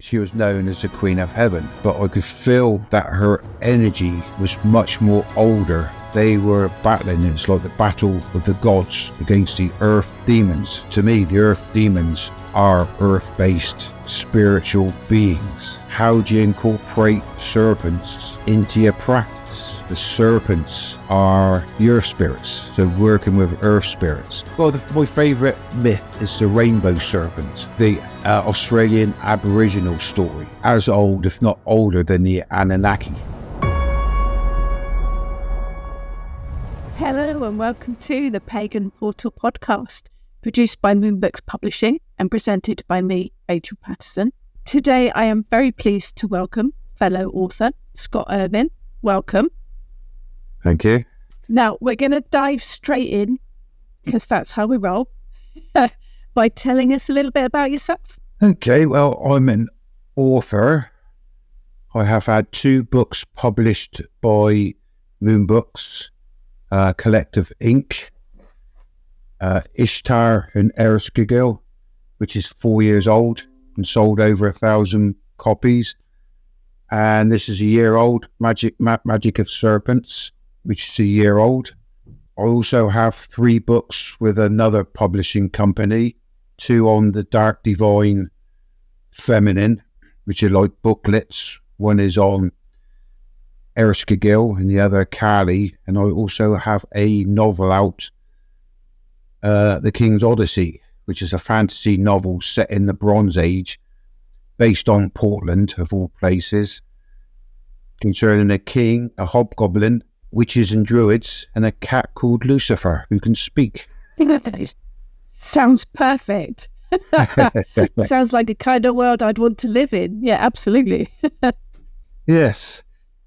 She was known as the Queen of Heaven, but I could feel that her energy was much more older. They were battling. It's like the battle of the gods against the earth demons. To me, the earth demons are earth-based spiritual beings. How do you incorporate serpents into your practice? The serpents are the earth spirits, so working with earth spirits. Well, my favourite myth is the rainbow serpent, the Australian Aboriginal story, as old, if not older, than the Anunnaki. Hello and welcome to the Pagan Portal Podcast, produced by Moonbooks Publishing and presented by me, Rachel Patterson. Today I am very pleased to welcome fellow author Scott Irvine. Welcome. Thank you. Now we're going to dive straight in, because that's how we roll, by telling us a little bit about yourself. Okay, well, I'm an author. I have had 2 books published by Moonbooks, Collective Inc., Ishtar and Ereskigil, which is 4 years old and sold over 1,000 copies. And this is a year old, Magic of Serpents, which is a year old. I also have 3 books with another publishing company, 2 on the Dark Divine Feminine, which are like booklets. One is on Ereskigil and the other Kali. And I also have a novel out, The King's Odyssey, which is a fantasy novel set in the Bronze Age, based on Portland, of all places, concerning a king, a hobgoblin, witches and druids, and a cat called Lucifer who can speak. Sounds perfect. Sounds like a kind of world I'd want to live in. Yeah, absolutely. Yes.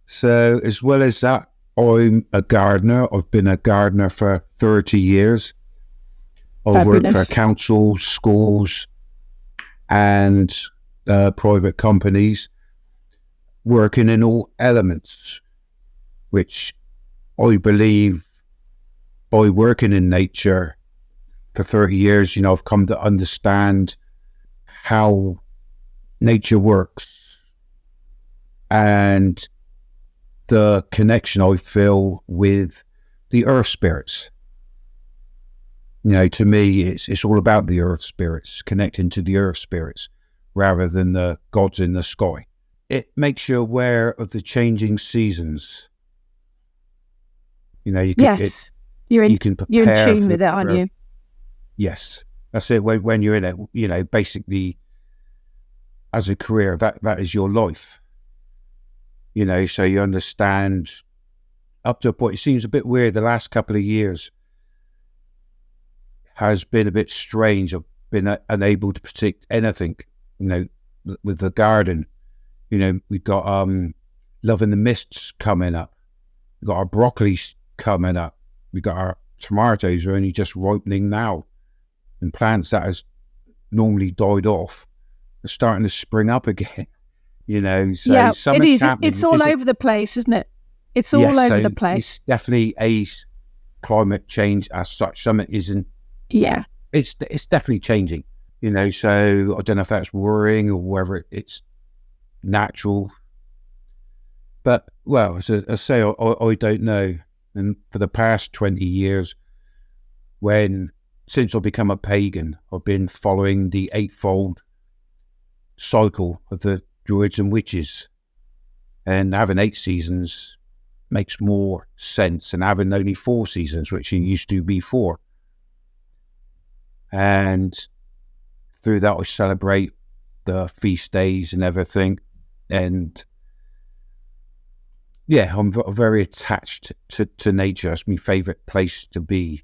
So as well as that, I'm a gardener. I've been a gardener for 30 years. I've worked for councils, schools, and private companies, working in all elements, which I believe by working in nature for 30 years, I've come to understand how nature works and the connection I feel with the earth spirits. To me, it's all about the earth spirits, connecting to the earth spirits rather than the gods in the sky. It makes you aware of the changing seasons. You're in tune with it, aren't you? Yes, that's it. When you're in it, basically, as a career, that is your life. So you understand up to a point. It seems a bit weird. The last couple of years has been a bit strange. I've been unable to predict anything, with the garden. We've got Love in the Mists coming up. We've got our broccoli coming up. We've got our tomatoes are only just ripening now. And plants that has normally died off are starting to spring up again. So yeah, it is. Happening. It's all over the place, isn't it? It's all over the place. It's definitely a climate change as such. Something isn't. Yeah. It's definitely changing. So I don't know if that's worrying or whether it's natural. But, well, as I say, I don't know. And for the past 20 years, since I've become a pagan, I've been following the 8-fold cycle of the druids and witches. And having 8 seasons makes more sense than having only 4 seasons, which it used to be 4. And through that, I celebrate the feast days and everything. And yeah, I'm very attached to nature. It's my favourite place to be,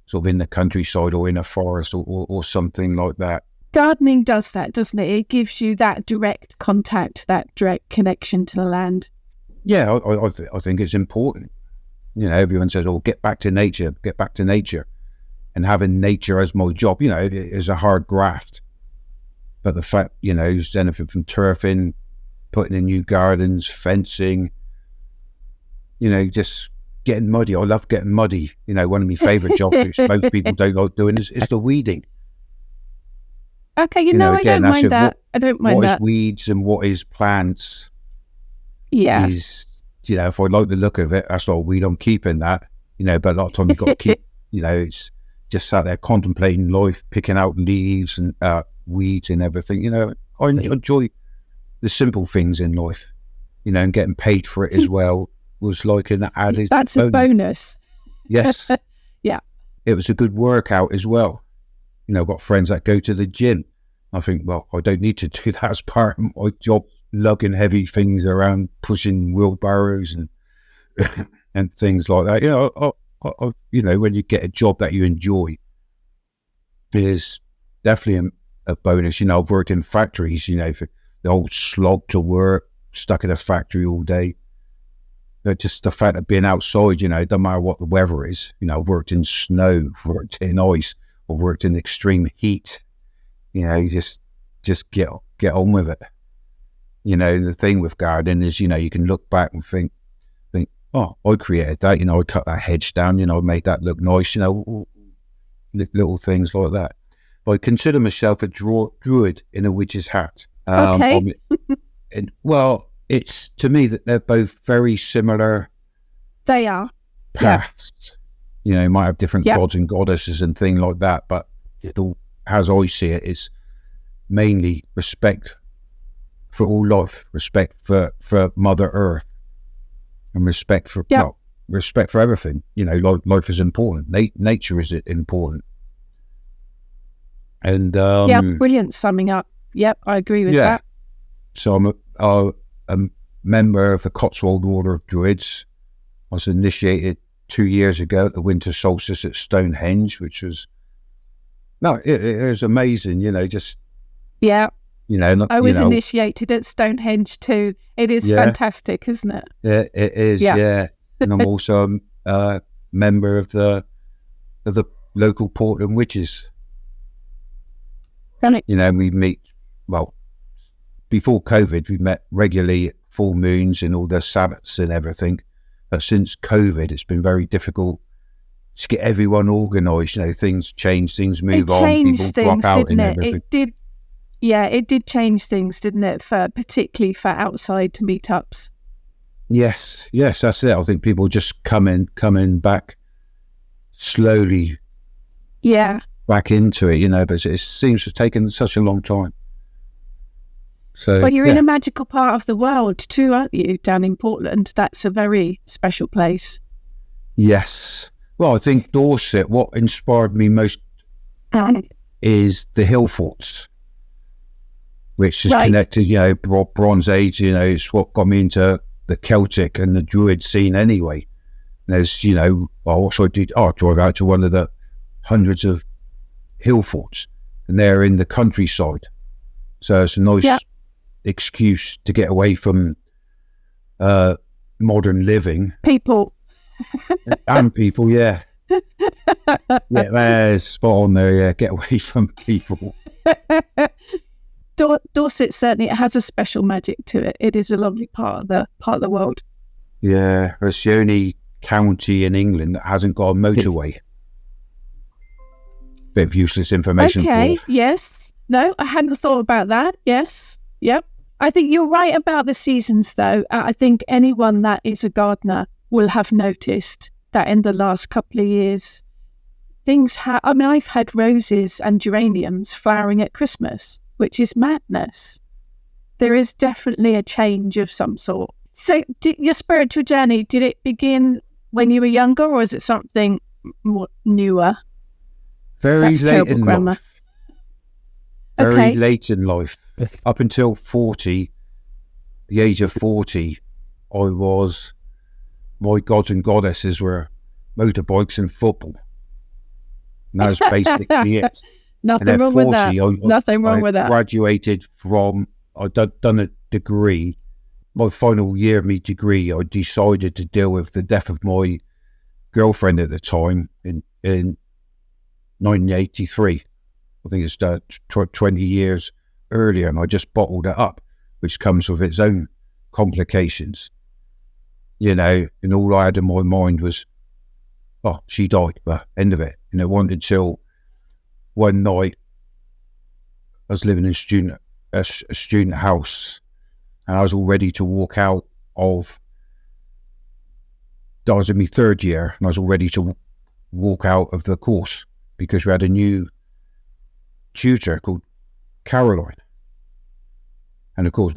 sort of in the countryside or in a forest or something like that. Gardening does that, doesn't it? It gives you that direct contact, that direct connection to the land. Yeah, I think it's important. Everyone says, "Oh, get back to nature, get back to nature." And having nature as my job, it is a hard graft. But the fact, is anything from turfing, putting in new gardens, fencing, just getting muddy. I love getting muddy. One of my favourite jobs, which most people don't like doing, is the weeding. Okay, I again, don't that's mind it. that. I don't mind What that. is weeds and what is plants Yeah. is, if I like the look of it, that's not a weed, I'm keeping that, but a lot of time you've got to keep, it's just sat there contemplating life, picking out leaves and weeds and everything. I enjoy the simple things in life, and getting paid for it as well was like an added That's a bonus. Yes. Yeah. It was a good workout as well. I've got friends that go to the gym. I think, well, I don't need to do that as part of my job, lugging heavy things around, pushing wheelbarrows and and things like that. When you get a job that you enjoy, there's definitely a bonus. I've worked in factories, for the old slog to work, stuck in a factory all day. But just the fact of being outside, it doesn't matter what the weather is. I've worked in snow, worked in ice, or worked in extreme heat. You just get on with it. The thing with gardening is, you can look back and think, oh, I created that. I cut that hedge down. I made that look nice. Little things like that. But I consider myself a druid in a witch's hat. Okay. It's to me that they're both very similar. They are paths. Yeah. You might have different gods and goddesses and things like that, but as I see it, it's mainly respect for all life, respect for Mother Earth, and respect for respect for everything. Life is important. Nature is important. And brilliant summing up. Yep, I agree with that. So I'm a member of the Cotswold Order of Druids. I was initiated 2 years ago at the winter solstice at Stonehenge, which was it was amazing. I was initiated at Stonehenge too. It is fantastic, isn't it? Yeah, it is. Yeah. And I'm also a member of the local Portland Witches. We meet, before COVID, we met regularly at full moons and all the Sabbaths and everything. But since COVID, it's been very difficult to get everyone organised. Things change, things move on, people drop out and everything. It did change things, didn't it? Particularly for outside meetups. Yes, that's it. I think people just coming back slowly. Yeah. Back into it, but it seems to have taken such a long time. So, well, you're in a magical part of the world too, aren't you? Down in Portland, that's a very special place. Yes. Well, I think Dorset. What inspired me most is the hill forts, which is connected. Bronze Age. It's what got me into the Celtic and the Druid scene anyway. There's, also I drove out to one of the hundreds of hill forts, and they're in the countryside, so it's a nice excuse to get away from modern living and people. There's spot on there. Get away from people. Dorset certainly has a special magic to it. It is a lovely part of the world. It's the only county in England that hasn't got a motorway. Bit of useless information. Okay, yes. No, I hadn't thought about that. Yes. Yep. I think you're right about the seasons, though. I think anyone that is a gardener will have noticed that in the last couple of years, I've had roses and geraniums flowering at Christmas, which is madness. There is definitely a change of some sort. So your spiritual journey, did it begin when you were younger, or is it something more newer? Very late in life. Very late in life. Up until 40, the age of 40, my gods and goddesses were motorbikes and football. And that was basically it. Nothing wrong with that. Nothing wrong with that. Graduated from, I'd done a degree. My final year of my degree, I decided to deal with the death of my girlfriend at the time in 1983. I think it's 20 years earlier, and I just bottled it up, which comes with its own complications. And all I had in my mind was, she died, end of it. And it wasn't until one night was living in a student house, and I was all ready to walk out of. I was in my third year, and I was all ready to walk out of the course because we had a new tutor called Caroline, and of course,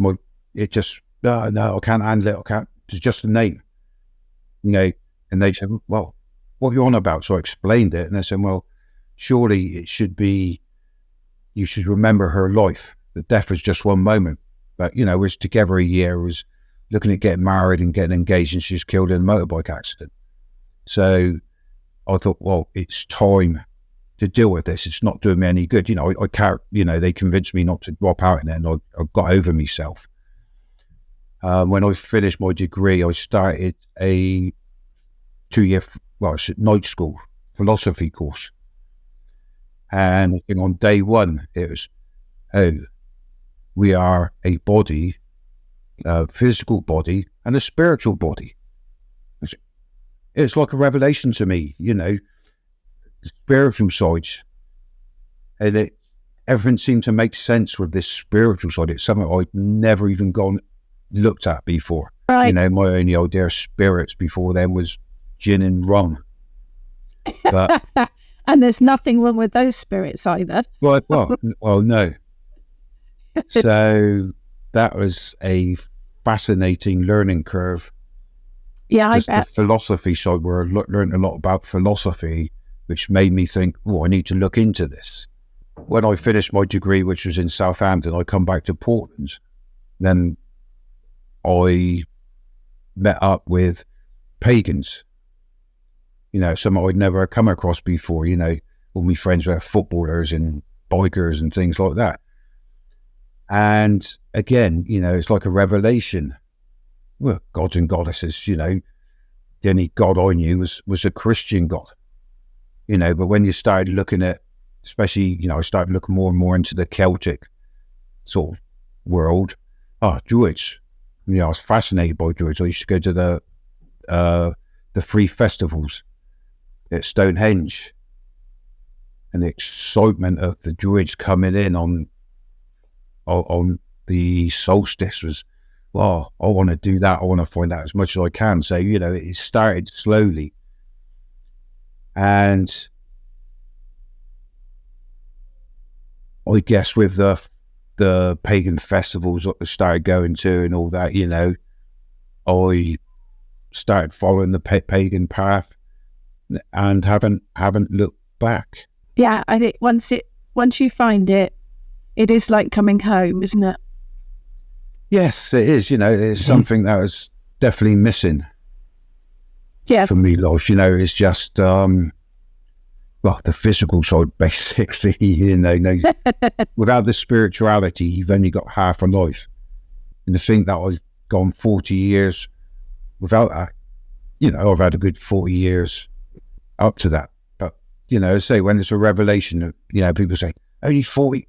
it just no, I can't handle it. I can't. It's just a name, And they said, "Well, what are you on about?" So I explained it, and they said, "Well, surely it should be. You should remember her life. The death was just one moment, but we was together a year. Was looking at getting married and getting engaged, and she was killed in a motorbike accident. So I thought, well, it's time to deal with this. It's not doing me any good. I can't. They convinced me not to drop out in it, and I got over myself." When I finished my degree, I started a 2-year, it's a night school philosophy course. And I think on day one, it was, we are a body, a physical body and a spiritual body. It's like a revelation to me, the spiritual side. And everything seemed to make sense with this spiritual side. It's something I'd never even looked at before. Right. My only idea of spirits before then was gin and rum. But and there's nothing wrong with those spirits either. well, no. So that was a fascinating learning curve. Yeah, Just I bet. the philosophy side, where I learned a lot about philosophy, which made me think, I need to look into this. When I finished my degree, which was in Southampton, I come back to Portland. Then I met up with pagans, something I'd never come across before. All my friends were footballers and bikers and things like that. And again, it's like a revelation. Well, gods and goddesses, the only god I knew was a Christian god, but when you started looking at, especially, I started looking more and more into the Celtic sort of world. Druids. I was fascinated by Druids. I used to go to the free festivals at Stonehenge, and the excitement of the Druids coming in on the solstice was, I want to do that. I want to find out as much as I can. So, it started slowly. And I guess with the pagan festivals that I started going to and all that, I started following the pagan path and haven't looked back. Yeah, I think once you find it, it is like coming home, isn't it? Yes, it is. It's something that was definitely missing. Yeah. For me, life. It's just the physical side, basically. Without the spirituality, you've only got half a life. And to think that I've gone 40 years without that, I've had a good 40 years up to that. But say when it's a revelation, people say only 40.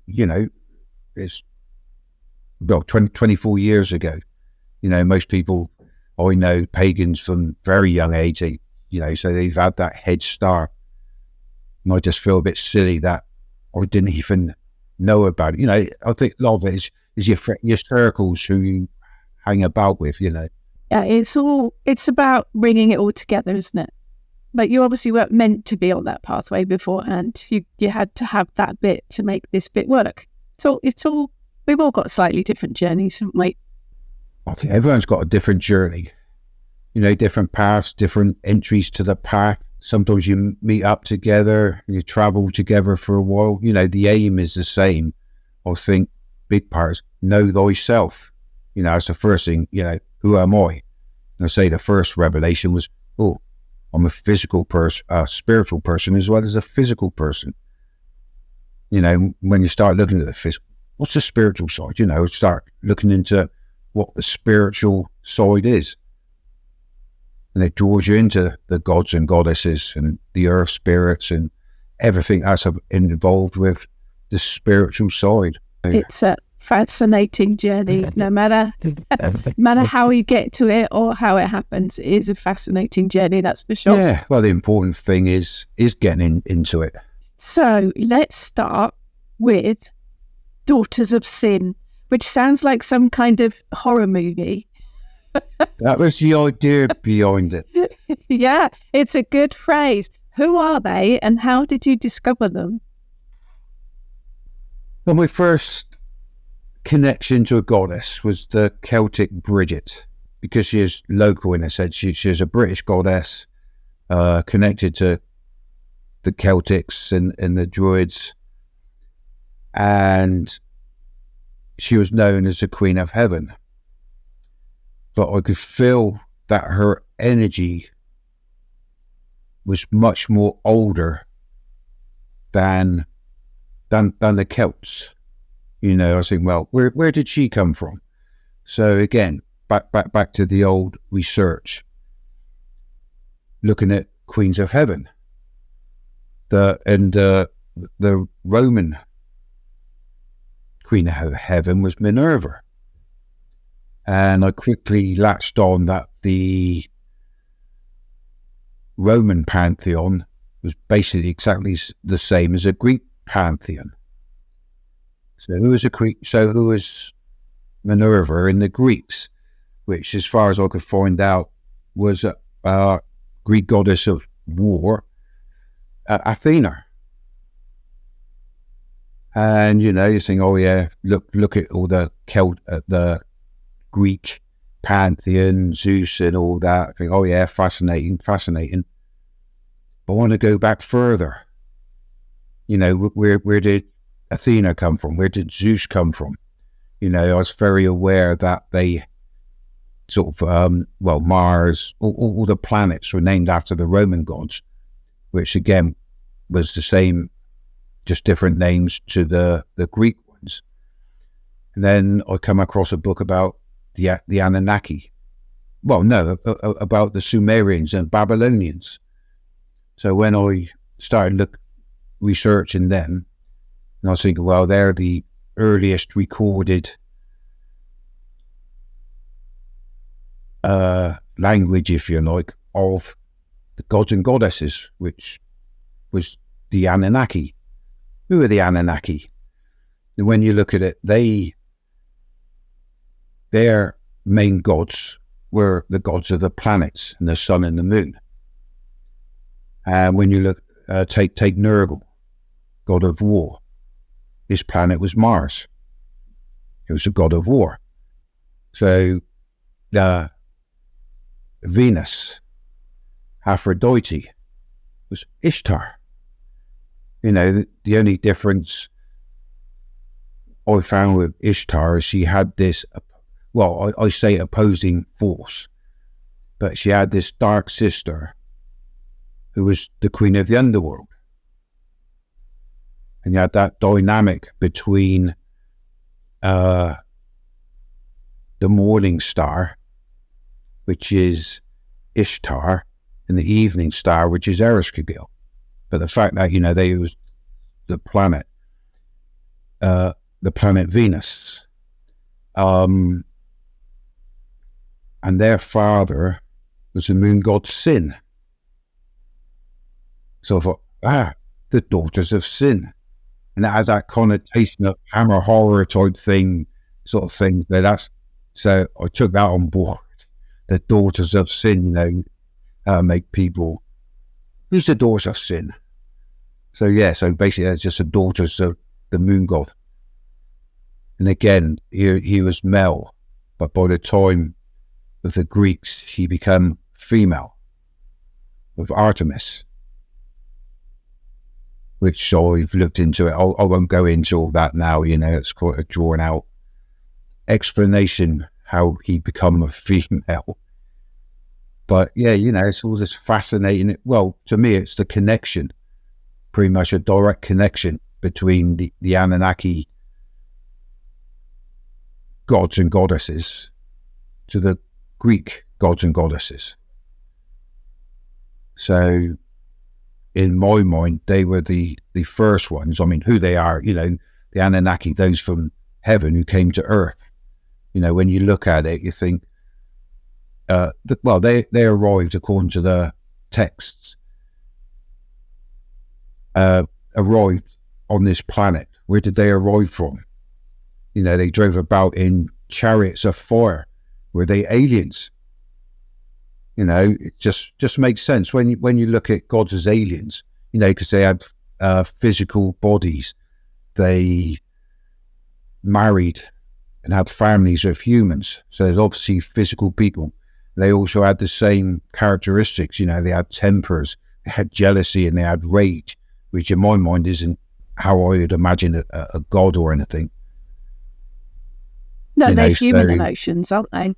It's 24 years ago. Most people I know, pagans from very young age, so they've had that head start. And I just feel a bit silly that I didn't even know about it. I think a lot of it is your circles who you hang about with, Yeah, it's about bringing it all together, isn't it? But you obviously weren't meant to be on that pathway beforehand. You had to have that bit to make this bit work. So we've all got slightly different journeys, haven't we? I think everyone's got a different journey, different paths, different entries to the path. Sometimes you meet up together, you travel together for a while. The aim is the same. I think big part is know thyself. That's the first thing, who am I? And I say the first revelation was, I'm a physical person, a spiritual person as well as a physical person. When you start looking at the physical, what's the spiritual side? Start looking into what the spiritual side is. And it draws you into the gods and goddesses and the earth spirits and everything that's involved with the spiritual side. It's a fascinating journey, no matter how you get to it or how it happens. It is a fascinating journey, that's for sure. Yeah, well, the important thing is getting into it. So let's start with Daughters of Sin, which sounds like some kind of horror movie. That was the idea behind it. Yeah, it's a good phrase. Who are they and how did you discover them? Well, my first connection to a goddess was the Celtic Bridget, because she is local in a sense. She's a British goddess connected to the Celtics and the Druids, and she was known as the Queen of Heaven. But I could feel that her energy was much more older than the Celts. You know, I was thinking, well, where did she come from? So again, back to the old research, looking at Queens of Heaven, the Roman Queen of Heaven was Minerva, and I quickly latched on that the Roman pantheon was basically exactly the same as a Greek pantheon. So who was Minerva in the Greeks, which, as far as I could find out, was a Greek goddess of war, Athena. And you know, you think, oh yeah, look at all the the Greek pantheon, Zeus and all that. I think, oh yeah, fascinating. But I want to go back further. You know, where did Athena come from? Where did Zeus come from? You know, I was very aware that they sort of, Mars, all the planets were named after the Roman gods, which again was the same, just different names to the Greek ones. And then I come across a book about the Anunnaki. Well, no, about the Sumerians and Babylonians. So when I started researching them, and I was thinking, well, they're the earliest recorded language, if you like, of the gods and goddesses, which was the Anunnaki. Who are the Anunnaki? And when you look at it, their main gods were the gods of the planets and the sun and the moon. And when you look, take Nergal, god of war, his planet was Mars. It was a god of war. So Venus, Aphrodite, was Ishtar. You know, the only difference I found with Ishtar is she had this, well, I say opposing force, but she had this dark sister who was the queen of the underworld. And you had that dynamic between the morning star, which is Ishtar, and the evening star, which is Ereshkigal. But the fact that, you know, they used the planet Venus, and their father was the moon god Sin. So I thought, the Daughters of Sin. And it has that connotation of Hammer horror type thing, sort of thing. So I took that on board. The Daughters of Sin, you know, make people, who's the Daughters of Sin? So yeah, so basically that's just the daughters of the moon god. And again, he was male, but by the time of the Greeks, he became female, with Artemis, which I've looked into it. I won't go into all that now, you know, it's quite a drawn out explanation how he become a female. But yeah, you know, it's all this fascinating. Well, to me, it's the connection, pretty much a direct connection between the Anunnaki gods and goddesses to the Greek gods and goddesses. So in my mind, they were the first ones. I mean, who they are, you know, the Anunnaki, those from heaven who came to earth. You know, when you look at it, you think, they arrived, according to the texts, arrived on this planet. Where did they arrive from? They drove about in chariots of fire. Were they aliens? It just makes sense when you look at gods as aliens, because they had physical bodies. They married and had families with humans. So there's obviously physical people. They also had the same characteristics. They had tempers, they had jealousy, and they had rage, which in my mind isn't how I would imagine a god or anything. No, they're human emotions, aren't they?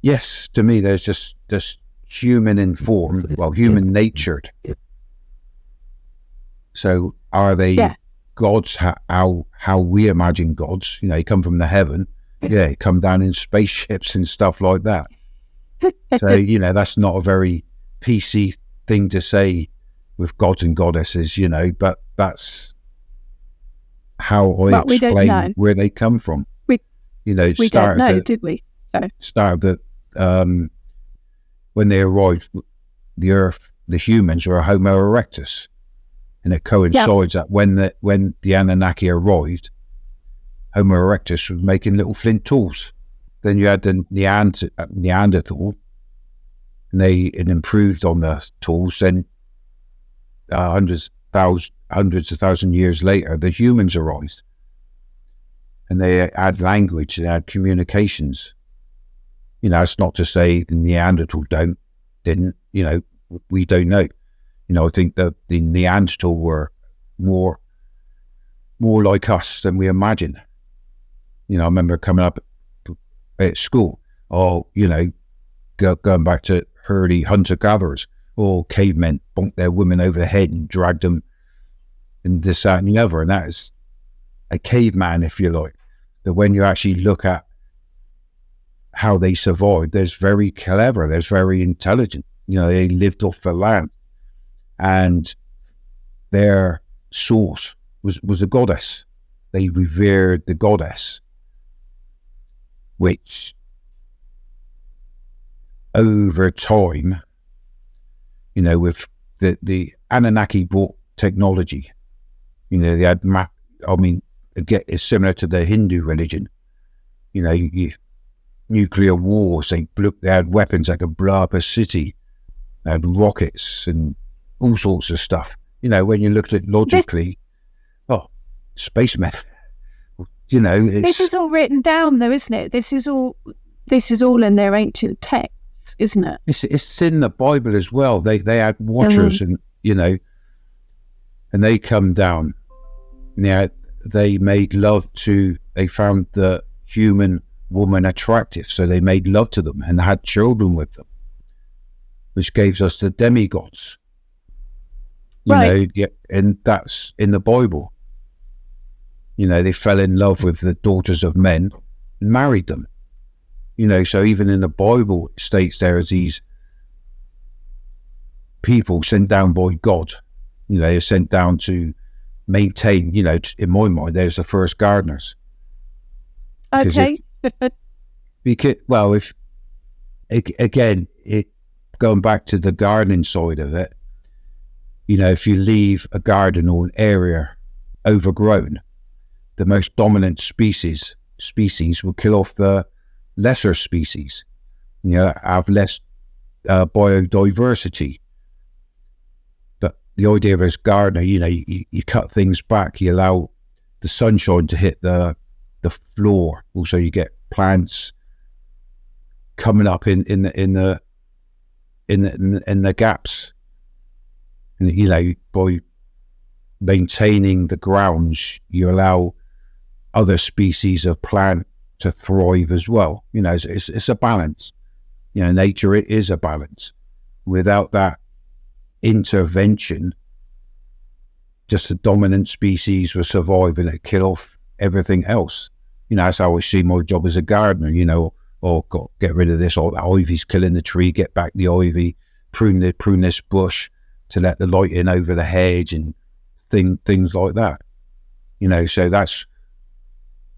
Yes, to me, there's just human informed, human natured. So are they gods? How we imagine gods? They come from the heaven. Yeah, come down in spaceships and stuff like that. So that's not a very PC thing to say with gods and goddesses. But that's how I explain where they come from. We don't know, did we? Start of the when they arrived, the Earth, the humans were a Homo erectus, and it coincides that when the Anunnaki arrived, Homo erectus was making little flint tools. Then you had the Neanderthal, and they had improved on the tools. Then hundreds of thousand years later, the humans arrived, and they had language, they had communications. It's not to say the Neanderthal didn't. We don't know. I think that the Neanderthal were more like us than we imagine. I remember coming up at school, going back to early hunter-gatherers, or cavemen bonked their women over the head and dragged them, and this, that, and the other. And that is a caveman, if you like. That when you actually look at how they survived, there's very clever, there's very intelligent. They lived off the land, and their source was a goddess. They revered the goddess, which over time, with the Anunnaki brought technology. They had again, it's similar to the Hindu religion. Nuclear wars, they had weapons that could blow up a city. They had rockets and all sorts of stuff. When you looked at it logically, spacemen. This is all written down, though, isn't it? This is all in their ancient texts, isn't it? It's in the Bible as well. They had watchers, and and they come down. They made love to. They found the human woman attractive, so they made love to them and had children with them, which gives us the demigods. And that's in the Bible. They fell in love with the daughters of men and married them. So even in the Bible, it states there is these people sent down by God. They're sent down to maintain, in my mind, there's the first gardeners. Okay. If again, going back to the gardening side of it, if you leave a garden or an area overgrown, the most dominant species will kill off the lesser species. Have less biodiversity. But the idea of as gardener, you cut things back, you allow the sunshine to hit the floor. Also, you get plants coming up in the gaps, and by maintaining the grounds, you allow other species of plant to thrive as well. It's a balance. Nature, it is a balance. Without that intervention, just the dominant species will survive and it kill off everything else. That's how I see my job as a gardener. Get rid of this, or the ivy's killing the tree, get back the ivy, prune this bush to let the light in over the hedge, and things like that. So that's,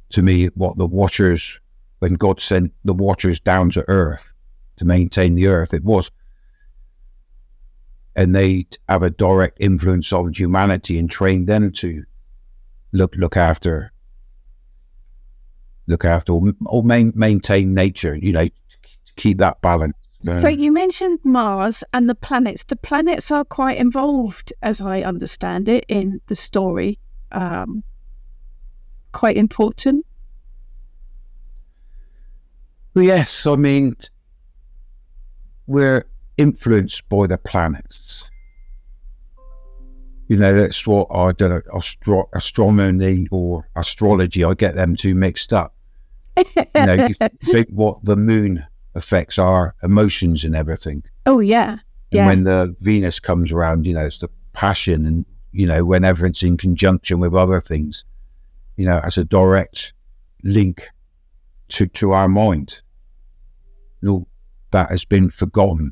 to me, what the watchers, when God sent the watchers down to earth to maintain the earth, it was. And they have a direct influence on humanity and train them to look after look after or maintain nature, to keep that balance. So you mentioned Mars and the planets. The planets are quite involved, as I understand it, in the story. Quite important. Well, yes, I mean, we're influenced by the planets. That's what I don't know, astronomy or astrology, I get them two mixed up. You think what the moon affects our emotions and everything. Oh, yeah. And when the Venus comes around, it's the passion, and, when everything's in conjunction with other things, as a direct link to our mind. And all that has been forgotten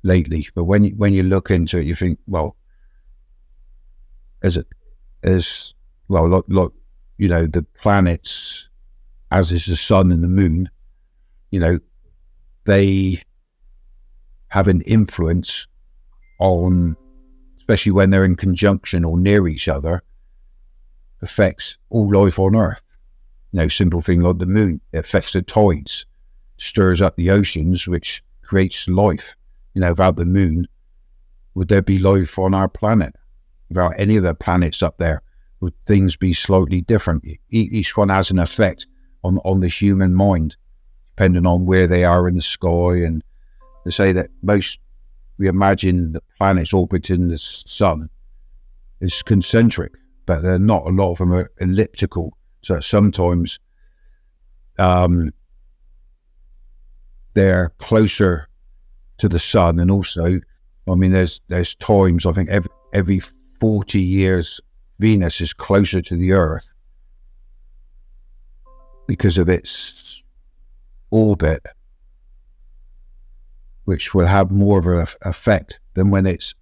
lately. But when you look into it, you think, well, the planets, as is the sun and the moon, they have an influence on, especially when they're in conjunction or near each other, affects all life on Earth. Simple thing like the moon, it affects the tides, stirs up the oceans, which creates life. Without the moon, would there be life on our planet? Without any of the planets up there, would things be slightly different? Each one has an effect on the human mind, depending on where they are in the sky. And they say that we imagine the planets orbiting the sun is concentric, but they're not. A lot of them are elliptical. So sometimes they're closer to the sun, and also, I mean, there's times, I think every 40 years, Venus is closer to the Earth because of its orbit, which will have more of an effect than when it's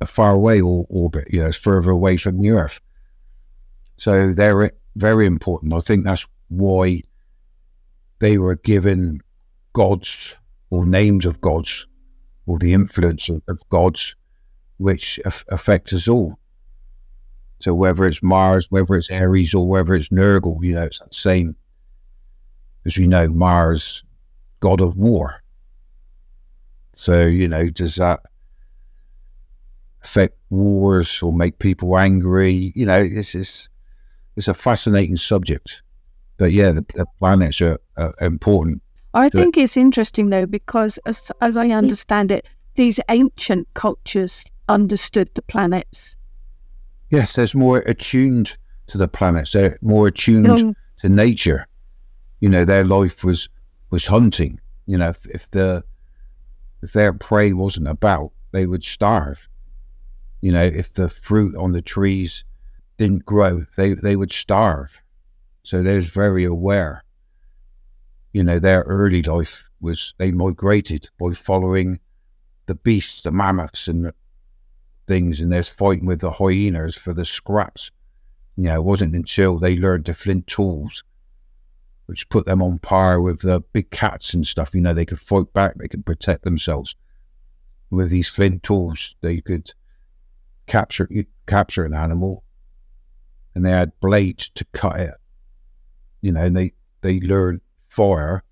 a far away orbit, it's further away from the Earth. So they're very important. I think that's why they were given gods or names of gods, or the influence of gods, which affect us all. So whether it's Mars, whether it's Aries, or whether it's Nergal, it's the same. As we know, Mars, god of war. So, does that affect wars or make people angry? It's a fascinating subject. But yeah, the planets are important. I think it's interesting, though, because as I understand it, these ancient cultures understood the planets. Yes, they're more attuned to the planets. They're more attuned to nature. Their life was hunting. If their prey wasn't about, they would starve. If the fruit on the trees didn't grow, they would starve. So they're very aware. Their early life was, they migrated by following the beasts, the mammoths and the things, and there's fighting with the hyenas for the scraps. It wasn't until they learned the flint tools, which put them on par with the big cats and stuff. They could fight back, they could protect themselves. With these flint tools, they could capture an animal, and they had blades to cut it. And they learned fire.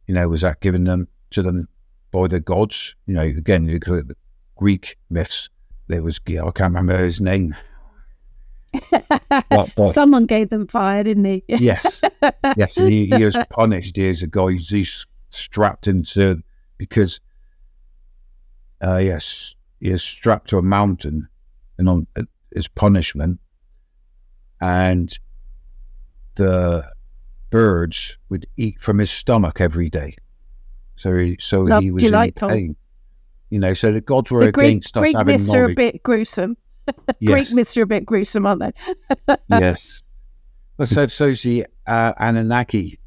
Was that given to them by the gods? Again, you look at the Greek myths. There was, I can't remember his name. But someone gave them fire, didn't he? yes, and he was punished. Here's a guy Zeus strapped into, because he is strapped to a mountain, and on his punishment, and the birds would eat from his stomach every day. So he was delightful. In pain. So the gods were against us having myths knowledge. Are a bit gruesome. Yes. Greek myths are a bit gruesome, aren't they? Yes. Well, so's the Anunnaki.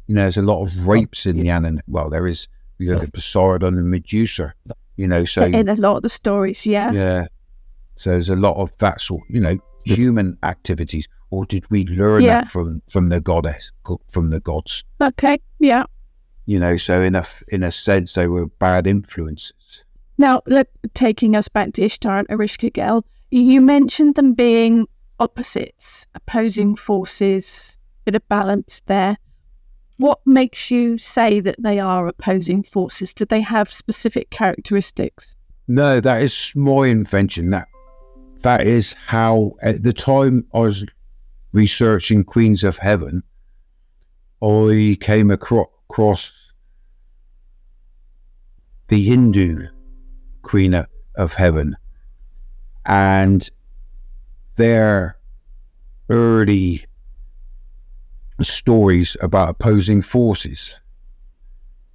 There's a lot of rapes in the Anunnaki. Well, there is. You look at Poseidon and Medusa. So in a lot of the stories, yeah. Yeah. So there's a lot of that sort. Human activities, or did we learn that from the goddess, from the gods? Okay. Yeah. So in a sense, they were bad influences. Now, taking us back to Ishtar and Ereshkigal, you mentioned them being opposites, opposing forces bit of balance there. What makes you say that they are opposing forces? Do they have specific characteristics? No, that is my invention. That is how, at the time I was researching Queens of Heaven, I came across the Hindu Queen of Heaven and their early stories about opposing forces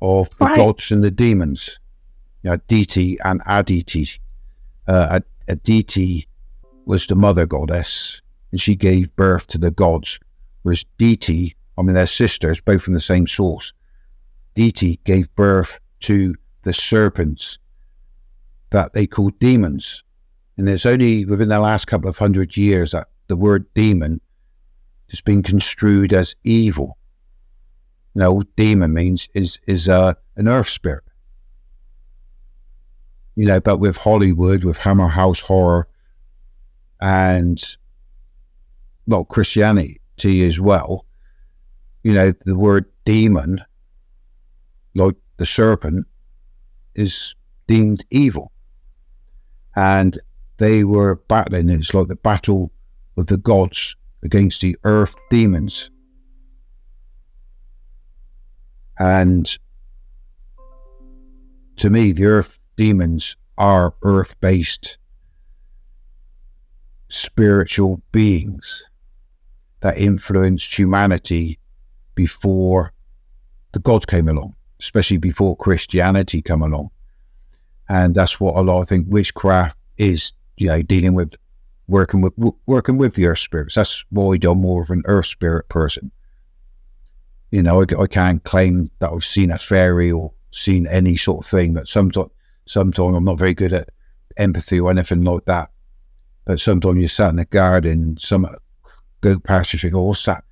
of the gods and the demons, deity and aditi. Aditi was the mother goddess, and she gave birth to the gods, whereas deity, they're sisters, both from the same source. Deity gave birth to the serpents that they called demons. And it's only within the last couple of 100 years that the word demon has been construed as evil. Demon means is an earth spirit. But with Hollywood, with Hammer House horror, and Christianity as well, the word demon, like the serpent, is deemed evil. And they were battling. It's like the battle of the gods against the earth demons. And to me, the earth demons are earth-based spiritual beings that influenced humanity before the gods came along, especially before Christianity came along. And that's what a lot, I think, witchcraft is, dealing with, working with the earth spirits. That's why I'm more of an earth spirit person. I can't claim that I've seen a fairy or seen any sort of thing, but sometimes I'm not very good at empathy or anything like that. But sometimes you're sat in the garden, some go past you, think, oh, what's that?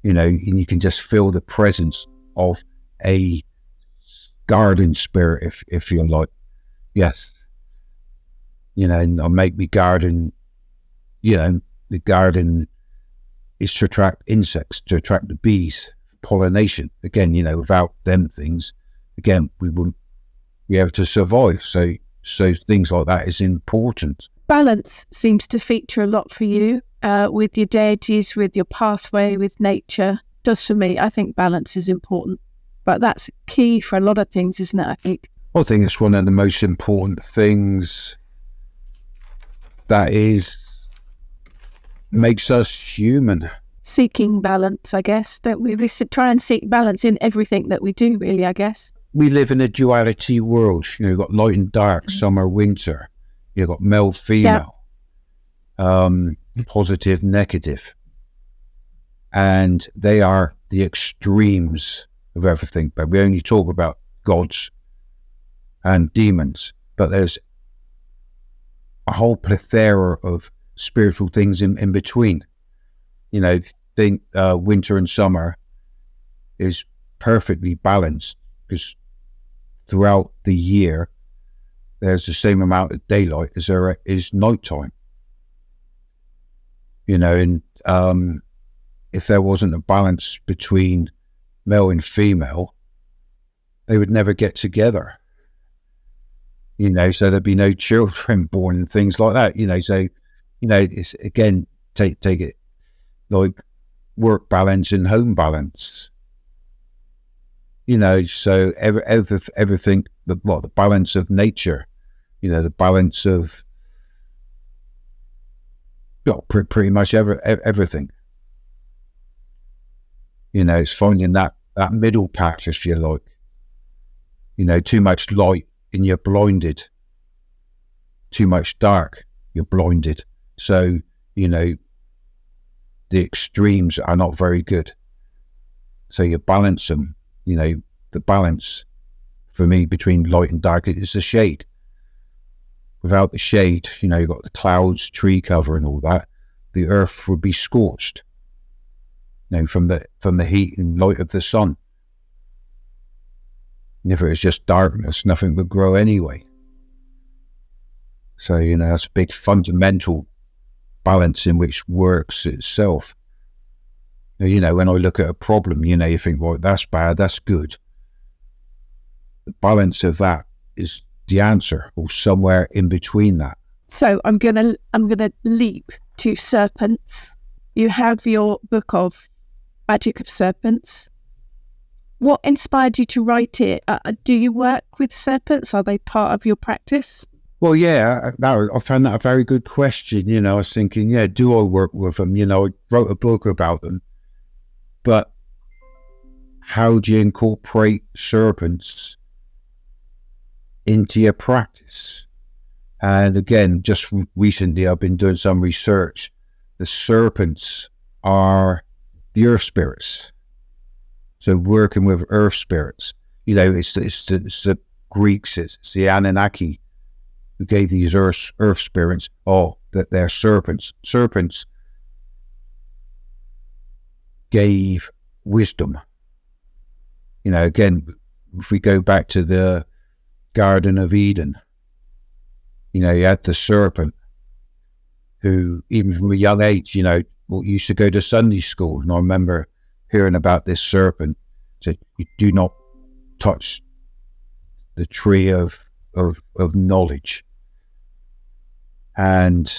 And you can just feel the presence of a garden spirit, if you're like, yes. And I'll make me garden, the garden is to attract insects, to attract the bees, pollination. Again, without them things, again, we wouldn't be able to survive. So things like that is important. Balance seems to feature a lot for you with your deities, with your pathway, with nature. Does for me. I think balance is important, but that's key for a lot of things, isn't it? I think it's one of the most important things that makes us human. Seeking balance, I guess. Don't we? We should try and seek balance in everything that we do, really, I guess. We live in a duality world. You've got light and dark, summer, winter. You've got male, female, positive, negative. And they are the extremes of everything. But we only talk about gods and demons. But there's a whole plethora of spiritual things in between. Think winter and summer is perfectly balanced, because throughout the year there's the same amount of daylight as there is nighttime. And if there wasn't a balance between male and female, they would never get together. So there'd be no children born and things like that. So it's, again, take it like work balance and home balance. So everything, the balance of nature, the balance of pretty much everything. It's finding that middle path, if you like. Too much light and you're blinded. Too much dark, you're blinded. So, the extremes are not very good. So you balance them. The balance for me between light and dark is the shade. Without the shade, you've got the clouds, tree cover and all that, the earth would be scorched, from the heat and light of the sun. And if it was just darkness, nothing would grow anyway. So, that's a big fundamental balance in which works itself. You know, when I look at a problem, you know, you think, well, that's bad, that's good. The balance of that is the answer, or somewhere in between that. So I'm gonna leap to Serpents. You have your book of Magic of Serpents. What inspired you to write it? Do you work with serpents? Are they part of your practice? Well, yeah, I found that a very good question. You know, I was thinking, yeah, do I work with them? You know, I wrote a book about them, but how do you incorporate serpents into your practice? And again, just recently, I've been doing some research. The serpents are the earth spirits. So working with earth spirits, you know, it's the Greeks, it's the Anunnaki who gave these earth spirits, that they're serpents. Serpents gave wisdom. You know, again, if we go back to the Garden of Eden, you know, you had the serpent who, even from a young age, you know, used to go to Sunday school. And I remember hearing about this serpent, said, you do not touch the tree of knowledge. And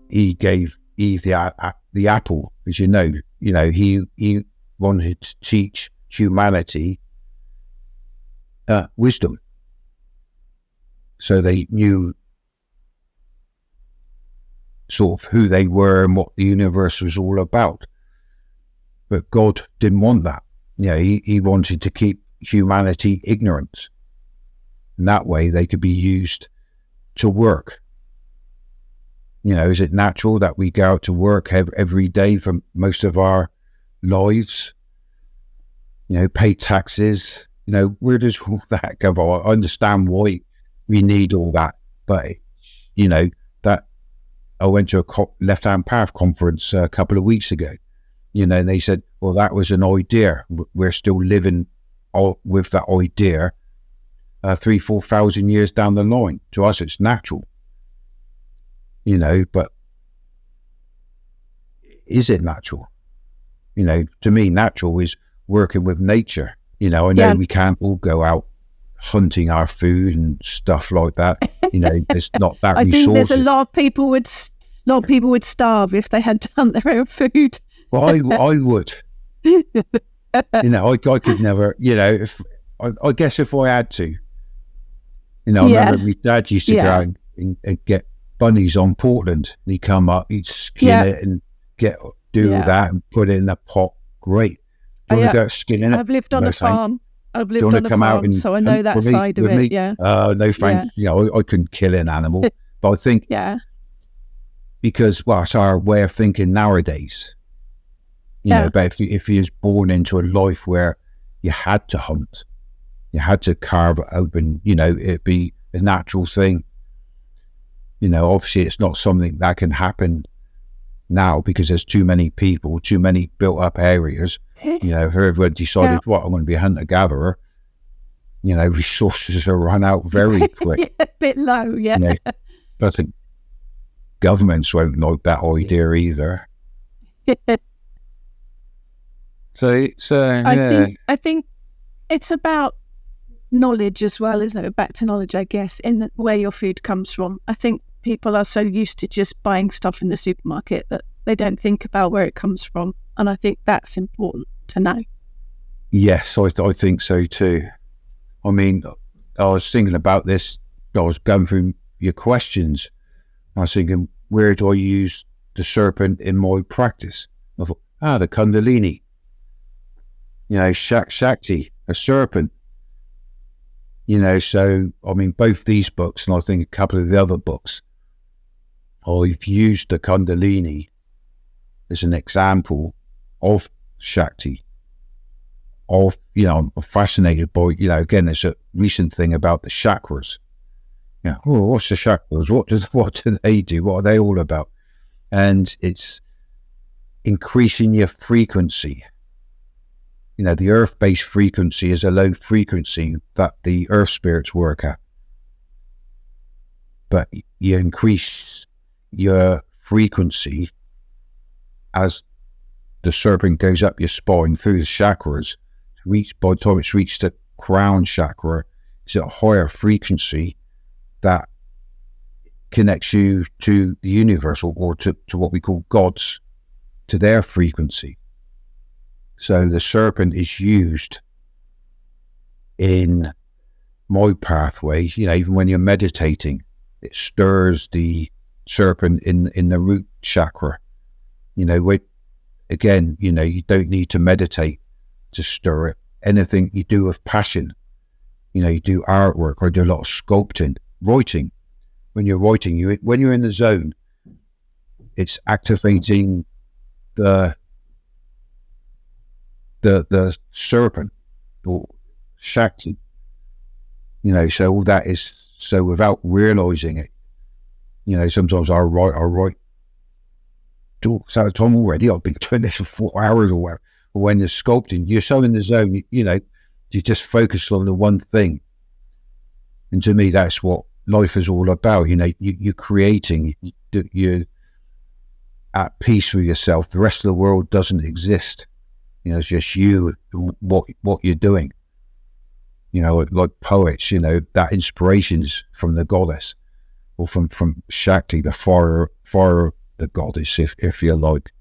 he gave Eve the apple, as you know, he wanted to teach humanity wisdom. So they knew sort of who they were and what the universe was all about. But God didn't want that. You know, he wanted to keep humanity ignorant. And that way they could be used to work. You know, is it natural that we go out to work every day for most of our lives? You know, pay taxes. You know, where does all that come from? I understand why we need all that. But, you know, that I went to a Left Hand Path conference a couple of weeks ago. You know, and they said, well, that was an idea. We're still living with that idea 3,000-4,000 years down the line. To us, it's natural. You know, but is it natural? You know, to me, natural is working with nature. You know, I know we can't all go out hunting our food and stuff like that. You know, there's not that I resources. think there's a lot of people would starve if they had to hunt their own food. Well, I would. You know, I could never. You know, if I guess if I had to. You know, I remember my dad used to go out and get bunnies on Portland. And he'd come up, he'd skin it and do that and put it in a pot. Great. Do you want to go skinning it? I've lived on a farm. I've lived on a come farm, out so I know that side of it. Yeah. No, thanks. You know, I couldn't kill an animal, but I think because it's our way of thinking nowadays. You know, but if you was born into a life where you had to hunt, you had to carve it open, you know, it'd be a natural thing. You know, obviously it's not something that can happen now because there's too many people, too many built up areas. You know, if everyone decided, I'm going to be a hunter-gatherer, you know, resources are run out very quick. A bit low, You know, I think governments won't like that idea either. So it's, I think it's about knowledge as well, isn't it? Back to knowledge, I guess, in where your food comes from. I think people are so used to just buying stuff in the supermarket that they don't think about where it comes from. And I think that's important to know. Yes, I think so too. I mean, I was thinking about this. I was going through your questions. I was thinking, where do I use the serpent in my practice? I thought, the Kundalini. You know, Shakti, a serpent. You know, so, I mean, both these books, and I think a couple of the other books, I've used the Kundalini as an example of Shakti. You know, I'm fascinated by, you know, again, there's a recent thing about the chakras. You know, what's the chakras? What do they do? What are they all about? And it's increasing your frequency. You know, the earth-based frequency is a low frequency that the earth spirits work at. But you increase your frequency as the serpent goes up your spine through the chakras. By the time it's reached the crown chakra, it's at a higher frequency that connects you to the universe, or to what we call gods, to their frequency. So the serpent is used in my pathway, even when you're meditating, it stirs the serpent in the root chakra. You don't need to meditate to stir it. Anything you do with passion, you do artwork, or do a lot of sculpting, writing. When you're writing, when you're in the zone, it's activating the serpent or Shakti. So all that is, so without realizing it, sometimes I write. It's out of time already. I've been doing this for 4 hours or whatever. But when you're sculpting, you're so in the zone, you just focus on the one thing. And to me, that's what life is all about. You're creating, you're at peace with yourself. The rest of the world doesn't exist. It's just you and what you're doing. Like poets, that inspiration's from the goddess, or from Shakti, the fire of the goddess, if you like.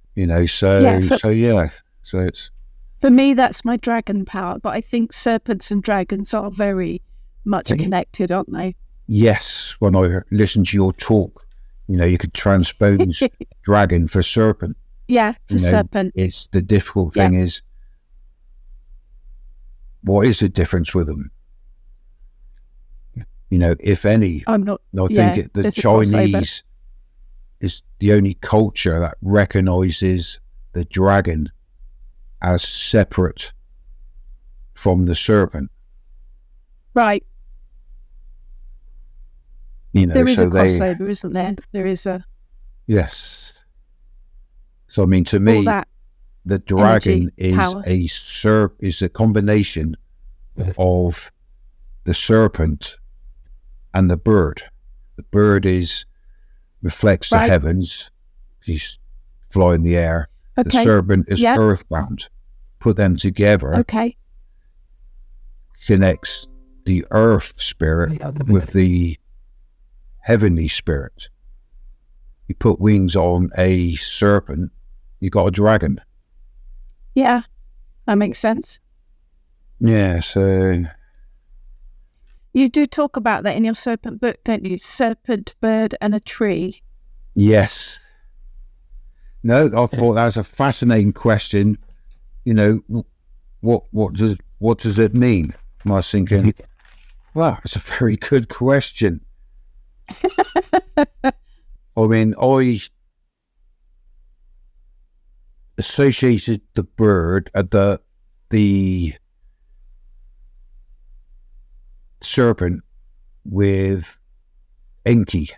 So it's, for me, that's my dragon power. But I think serpents and dragons are very much connected, aren't they? Yes. When I listen to your talk, you could transpose dragon for serpent. Yeah, for serpent. It's the difficult thing is, what is the difference with them? If any. I'm not. I think the Chinese is the only culture that recognizes the dragon as separate from the serpent. Right. There is so a crossover, isn't there? There is a. Yes. So to me, the dragon is a combination of the serpent and the bird. The bird reflects the heavens. He's flying the air. The serpent is earthbound. Put them together. Connects the earth spirit with the heavenly spirit. You put wings on a serpent, you got a dragon. Yeah, that makes sense. Yeah, so you do talk about that in your serpent book, don't you? Serpent, bird, and a tree. Yes. No, I thought that was a fascinating question. What does it mean? And I was thinking, wow, it's a very good question. I associated the bird, the serpent, with Enki,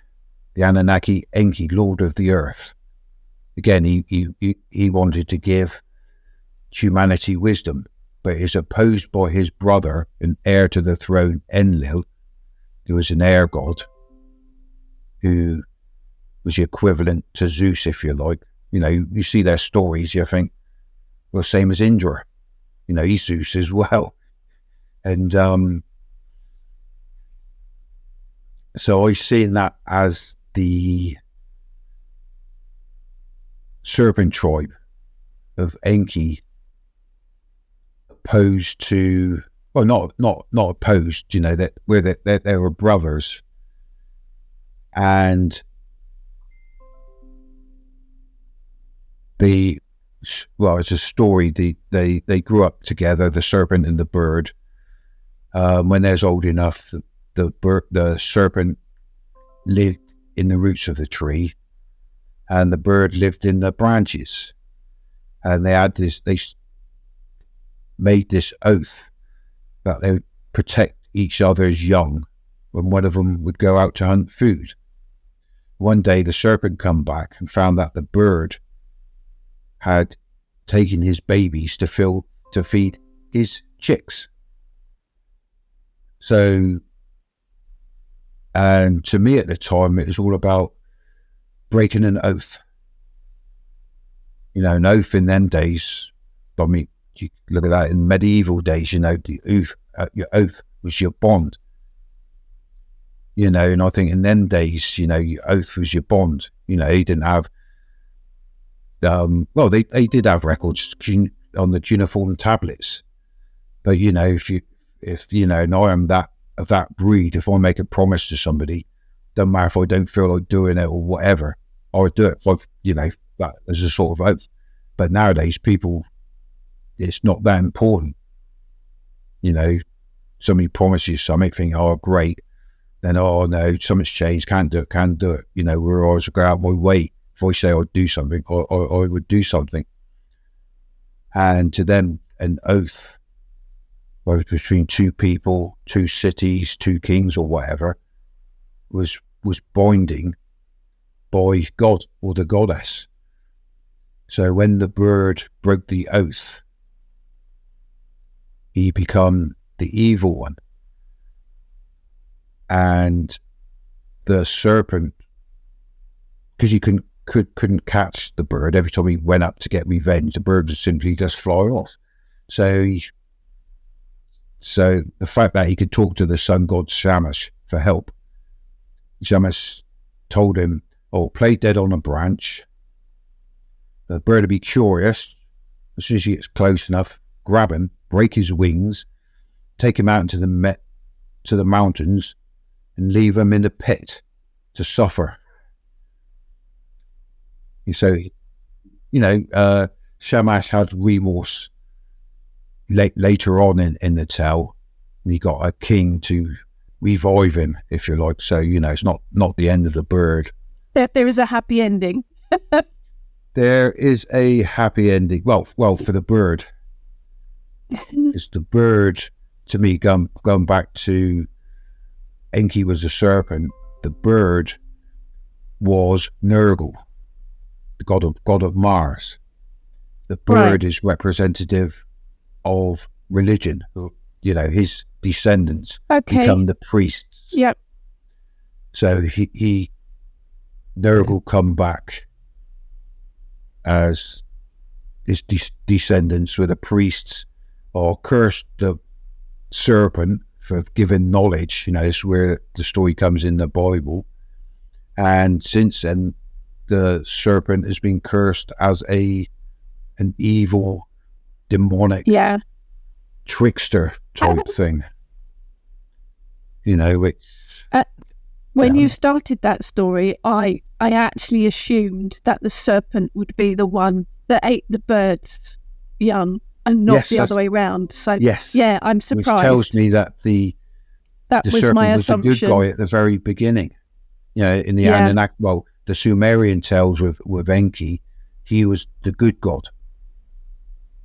the Anunnaki Enki, Lord of the Earth. Again, he wanted to give humanity wisdom, but is opposed by his brother and heir to the throne, Enlil, who was an air god, who was the equivalent to Zeus, if you like. You see their stories, you think, well, same as Indra. He's Zeus as well. And so I've seen that as the serpent tribe of Enki, opposed to, well, not opposed, that they were brothers. And it's a story. They grew up together, the serpent and the bird. When they was old enough, the serpent lived in the roots of the tree, and the bird lived in the branches. And they made this oath that they would protect each other's young when one of them would go out to hunt food. One day the serpent come back and found that the bird had taken his babies to feed his chicks. So, and to me at the time, it was all about breaking an oath. An oath in them days, I mean, you look at that in medieval days, your oath was your bond. And I think in them days, your oath was your bond. You didn't have, they did have records on the cuneiform tablets. But, if and I am of that breed, if I make a promise to somebody, doesn't matter if I don't feel like doing it or whatever, I would do it. That as a sort of oath. But nowadays, people, it's not that important. Somebody promises something, think, oh, great. Then, oh, no, something's changed, can't do it. Where I was go out my way. If I say I'd do something, I would do something. And to them, an oath, whether it's between two people, two cities, two kings or whatever, was binding by God or the goddess. So when the bird broke the oath, he became the evil one. And the serpent, because you couldn't catch the bird, every time he went up to get revenge, the bird would simply just fly off. So the fact that he could talk to the sun god Shamash for help, Shamash told him, oh, play dead on a branch. The bird will be curious. As soon as he gets close enough, grab him, break his wings, take him out into the mountains, and leave him in a pit to suffer. So, Shamash had remorse later on in the tale. He got a king to revive him, if you like. So, it's not the end of the bird. There is a happy ending. There is a happy ending. Well, for the bird. It's the bird, to me, going back to Enki was a serpent. The bird was Nergal, the god of Mars. The bird is representative of religion. His descendants become the priests. Yep. So Nergal come back as his descendants were the priests, or cursed the serpent for giving knowledge. It's where the story comes in the Bible. And since then, the serpent has been cursed as an evil, demonic, trickster type thing. When you started that story, I actually assumed that the serpent would be the one that ate the bird's young and not the other way around. So I'm surprised. Which tells me that the was serpent my was assumption. a good guy at the very beginning. In the Anunnaki, the Sumerian tales with Enki, he was the good god.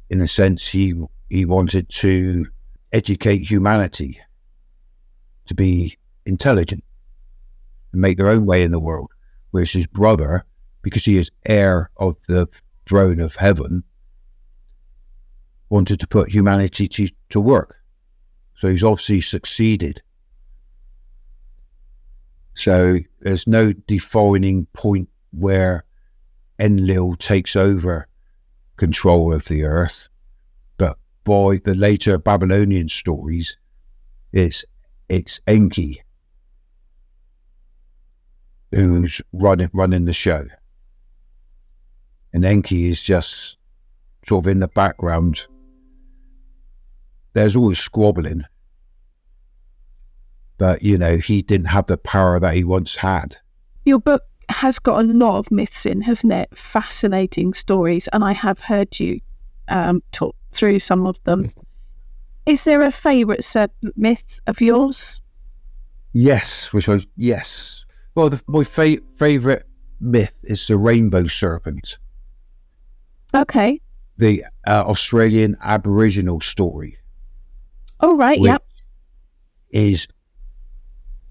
In a sense, he wanted to educate humanity to be intelligent and make their own way in the world. Whereas his brother, because he is heir of the throne of heaven, wanted to put humanity to work. So he's obviously succeeded. So there's no defining point where Enlil takes over control of the earth. But by the later Babylonian stories, it's Enki who's running the show. And Enki is just sort of in the background. There's always squabbling. But, he didn't have the power that he once had. Your book has got a lot of myths in, hasn't it? Fascinating stories. And I have heard you talk through some of them. Is there a favourite serpent myth of yours? Yes. Well, my favourite myth is the rainbow serpent. Okay. The Australian Aboriginal story. Oh, right, yep. Is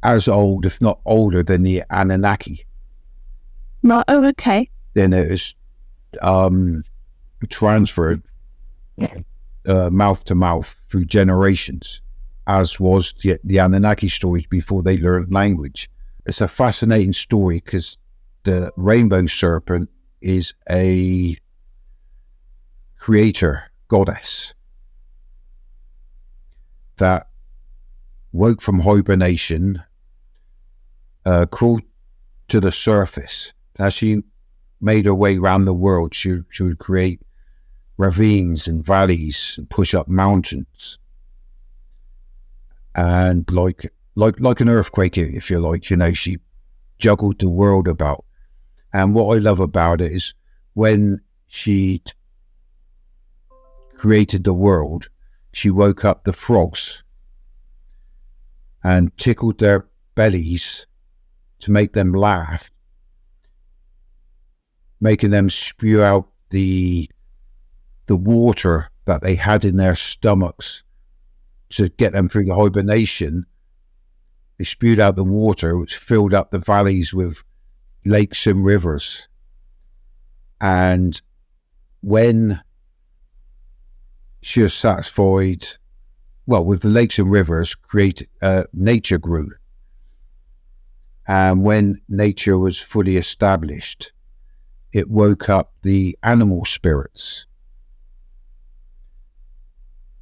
as old, if not older, than the Anunnaki. Right, oh, okay. Then it was transferred mouth to mouth through generations, as was the Anunnaki stories before they learned language. It's a fascinating story because the rainbow serpent is a creator goddess that woke from hibernation, crawled to the surface. As she made her way around the world, she would create ravines and valleys and push up mountains. And like an earthquake, if you like, she juggled the world about. And what I love about it is when she created the world, she woke up the frogs and tickled their bellies to make them laugh, making them spew out the water that they had in their stomachs to get them through the hibernation. They spewed out the water, which filled up the valleys with lakes and rivers. And when she was satisfied, with the lakes and rivers, nature grew. And when nature was fully established, it woke up the animal spirits.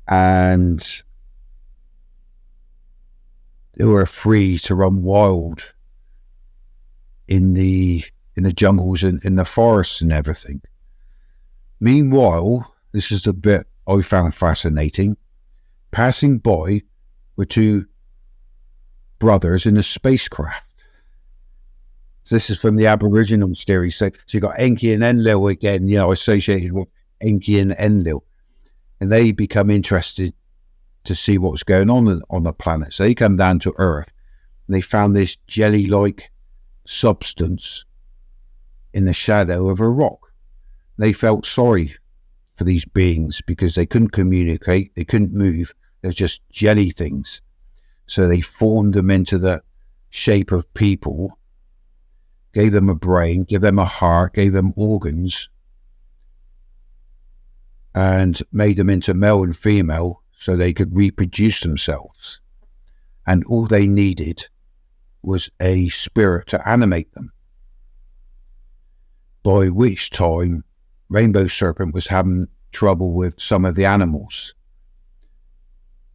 And they were free to run wild in the jungles and in the forests and everything. Meanwhile, this is the bit I found fascinating. Passing by were two brothers in a spacecraft. So this is from the Aboriginal theory. So you got Enki and Enlil again, associated with Enki and Enlil. And they become interested to see what's going on the planet. So they come down to Earth and they found this jelly-like substance in the shadow of a rock. They felt sorry for these beings because they couldn't communicate, they couldn't move, they're just jelly things. So they formed them into the shape of people, gave them a brain, gave them a heart, gave them organs, and made them into male and female so they could reproduce themselves. And all they needed was a spirit to animate them. By which time, Rainbow Serpent was having trouble with some of the animals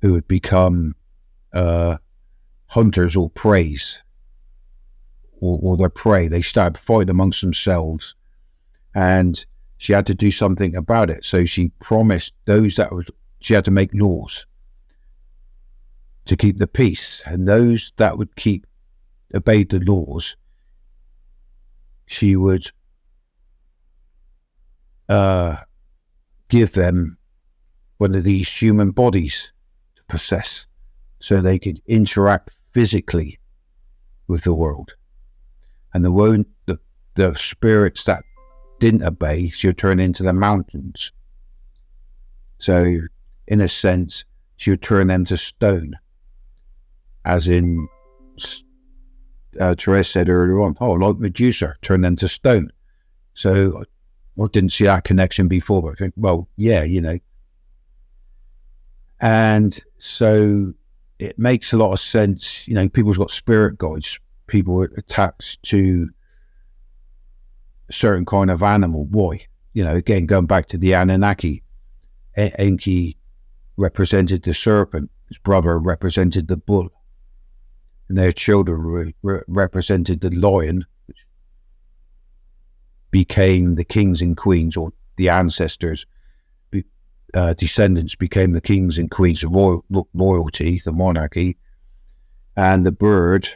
who had become hunters or preys, or their prey. They started fighting amongst themselves, and she had to do something about it. So she promised she had to make laws to keep the peace, and those that would obey the laws, she would give them one of these human bodies to possess so they could interact physically with the world. And the spirits that didn't obey she would turn into the mountains. So in a sense she would turn them to stone, as in Therese said earlier on, like Medusa, turn them to stone. So I didn't see that connection before, but I think, and so it makes a lot of sense. People's got spirit guides, people are attached to a certain kind of animal. Why? Again, going back to the Anunnaki, Enki represented the serpent, his brother represented the bull, and their children represented the lion, which became the kings and queens, or the ancestors, descendants became the kings and queens of royalty, the monarchy, and the bird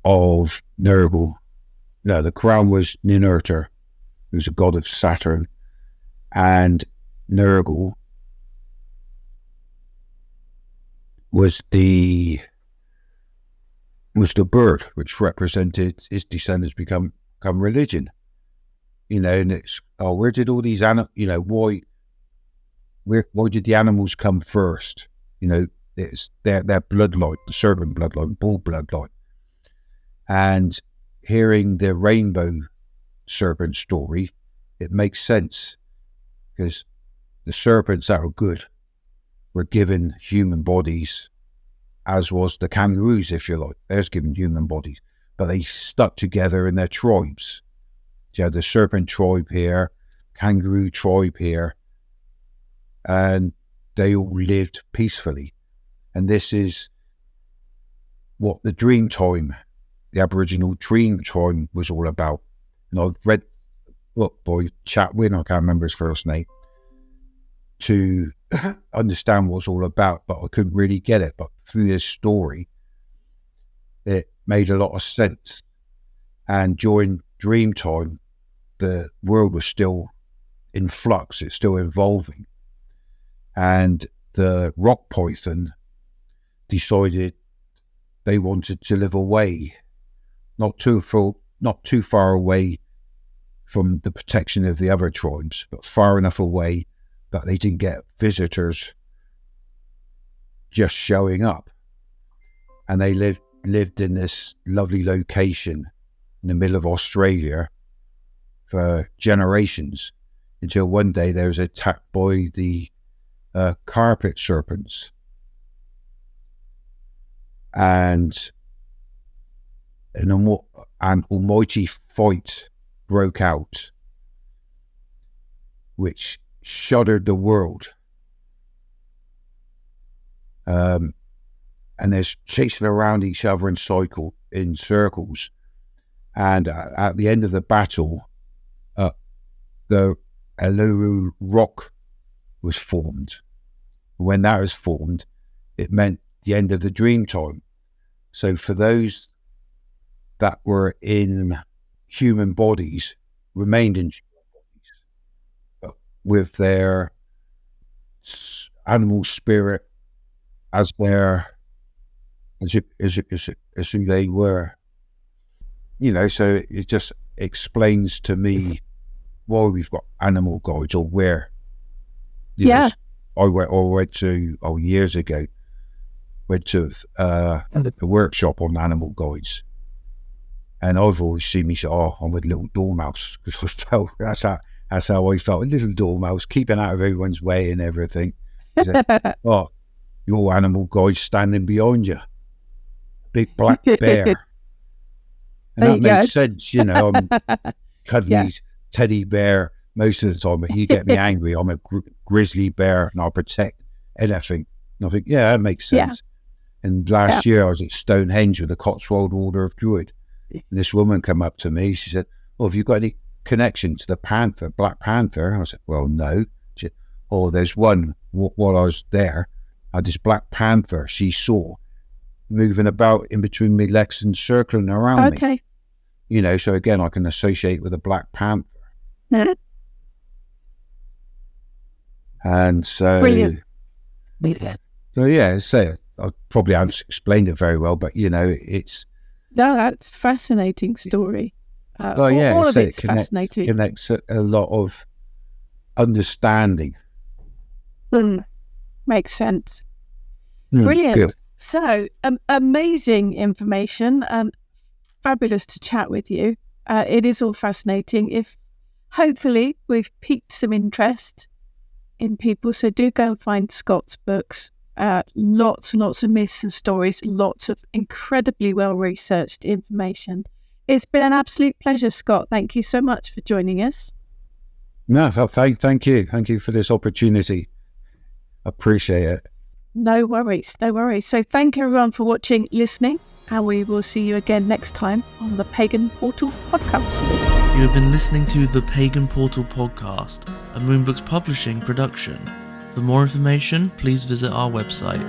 of Nergal. No, the crown was Ninurta, who's a god of Saturn, and Nergal was the bird which represented his descendants become religion. And it's where did all these why did the animals come first? It's their bloodline, the serpent bloodline, bull bloodline. And hearing the rainbow serpent story, it makes sense, because the serpents that were good were given human bodies, as was the kangaroos, if you like. They was given human bodies, but they stuck together in their tribes. You had the serpent tribe here, kangaroo tribe here, and they all lived peacefully. And this is what the dream time, the Aboriginal dream time, was all about. And I've read a book by Chatwin, I can't remember his first name, to understand what it's all about, but I couldn't really get it. But through this story, it made a lot of sense. And during dream time, the world was still in flux, it's still evolving. And the rock python decided they wanted to live away, not too far away from the protection of the other tribes, but far enough away that they didn't get visitors just showing up. And they lived in this lovely location in the middle of Australia for generations, until one day they was attacked by the carpet serpents. And an almighty fight broke out, which shuddered the world. And they're chasing around each other in circles. And at the end of the battle, the Uluru Rock was formed. When that was formed, it meant the end of the dream time. So for those that were in human bodies, remained in human bodies, but with their animal spirit as who they were. You know, so it just explains to me why we've got animal guides, or where. I went to years ago. Went to a workshop on animal guides, and I've always seen me say, "Oh, I'm a little dormouse," because I felt that's how I felt, a little dormouse, keeping out of everyone's way and everything. Said, "Oh, your animal guide's standing behind you, big black bear." And that makes sense, you know. I'm cuddly teddy bear most of the time, but you get me angry. I'm a grizzly bear, and I'll protect anything. And I think, yeah, that makes sense. And last year I was at Stonehenge with the Cotswold Order of Druid. And this woman came up to me. She said, "Oh, have you got any connection to the panther, Black Panther?" I said, "Well, no." She said, "Oh, there's one. While I was there, I had this Black Panther she saw moving about in between my legs and circling around me. You know, so again, I can associate with a Black Panther." And so, brilliant. So yeah, so I probably haven't explained it very well, but you know, it's that's a fascinating story. All of it's fascinating. Connects a lot of understanding. Makes sense. Brilliant. Good. So amazing information, and fabulous to chat with you. It is all fascinating. If hopefully we've piqued some interest in people, so do go and find Scott's books. Lots and lots of myths and stories, lots of incredibly well-researched information. It's been an absolute pleasure, Scott. Thank you so much for joining us. No, thank you. Thank you for this opportunity. Appreciate it. No worries. So thank you everyone for watching, listening, and we will see you again next time on the Pagan Portal Podcast. You have been listening to the Pagan Portal Podcast, a Moonbooks Publishing production. For more information, please visit our website.